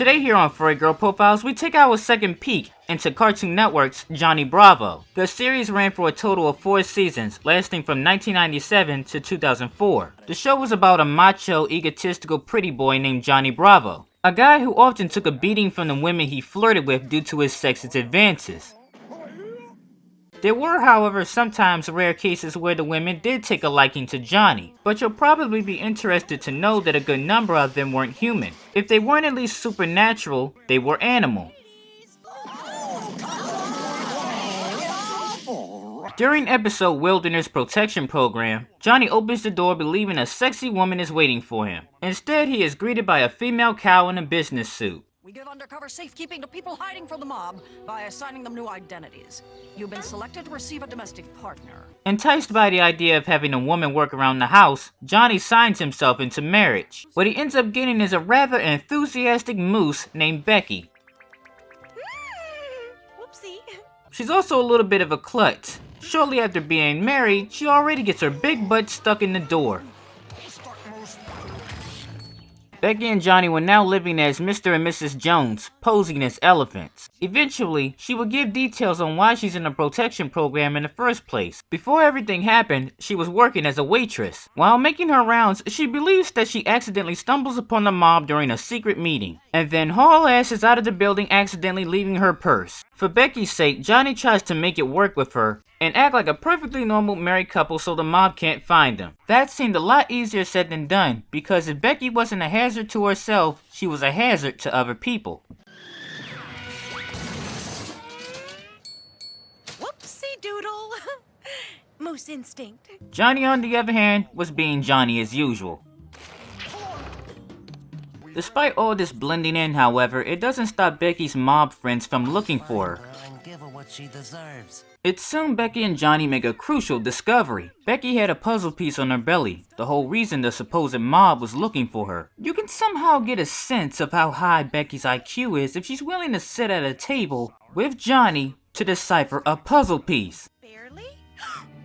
Today here on Furry Girl Profiles, we take our second peek into Cartoon Network's Johnny Bravo. The series ran for a total of 4 seasons, lasting from 1997 to 2004. The show was about a macho, egotistical pretty boy named Johnny Bravo, a guy who often took a beating from the women he flirted with due to his sexist advances. There were, however, sometimes rare cases where the women did take a liking to Johnny, but you'll probably be interested to know that a good number of them weren't human. If they weren't at least supernatural, they were animal. During episode Wilderness Protection Program, Johnny opens the door believing a sexy woman is waiting for him. Instead, he is greeted by a female cow in a business suit. We give undercover safekeeping to people hiding from the mob by assigning them new identities. You've been selected to receive a domestic partner. Enticed by the idea of having a woman work around the house, Johnny signs himself into marriage. What he ends up getting is a rather enthusiastic moose named Becky. Whoopsie. She's also a little bit of a klutz. Shortly after being married, she already gets her big butt stuck in the door. Becky and Johnny were now living as Mr. and Mrs. Jones, posing as elephants. Eventually, she would give details on why she's in the protection program in the first place. Before everything happened, she was working as a waitress. While making her rounds, she believes that she accidentally stumbles upon the mob during a secret meeting, and then haul asses out of the building, accidentally leaving her purse. For Becky's sake, Johnny tries to make it work with her and act like a perfectly normal married couple so the mob can't find them. That seemed a lot easier said than done, because if Becky wasn't a hazard to herself, she was a hazard to other people. Whoopsie doodle. Moose instinct. Johnny, on the other hand, was being Johnny as usual. Despite all this blending in, however, it doesn't stop Becky's mob friends from looking for her. It's soon Becky and Johnny make a crucial discovery. Becky had a puzzle piece on her belly, the whole reason the supposed mob was looking for her. You can somehow get a sense of how high Becky's IQ is if she's willing to sit at a table with Johnny to decipher a puzzle piece. Barely?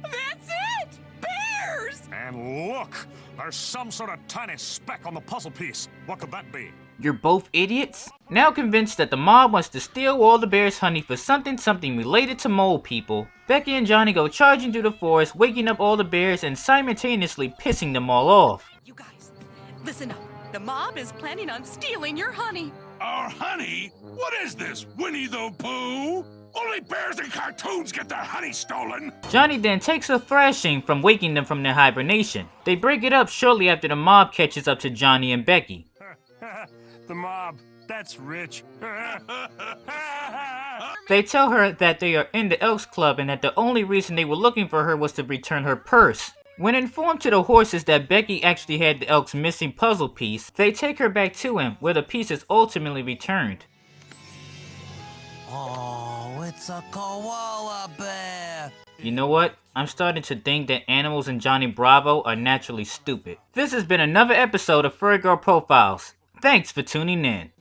That's it! Bears! And look! There's some sort of tiny speck on the puzzle piece. What could that be? You're both idiots? Now convinced that the mob wants to steal all the bear's honey for something related to mole people, Becky and Johnny go charging through the forest, waking up all the bears and simultaneously pissing them all off. You guys, listen up. The mob is planning on stealing your honey. Our honey? What is this, Winnie the Pooh? Only bears and cartoons get their honey stolen! Johnny then takes a thrashing from waking them from their hibernation. They break it up shortly after the mob catches up to Johnny and Becky. The mob, that's rich. They tell her that they are in the Elks Club and that the only reason they were looking for her was to return her purse. When informed to the horses that Becky actually had the Elk's missing puzzle piece, they take her back to him, where the piece is ultimately returned. Oh, it's a koala bear! You know what? I'm starting to think that animals in Johnny Bravo are naturally stupid. This has been another episode of Furry Girl Profiles. Thanks for tuning in.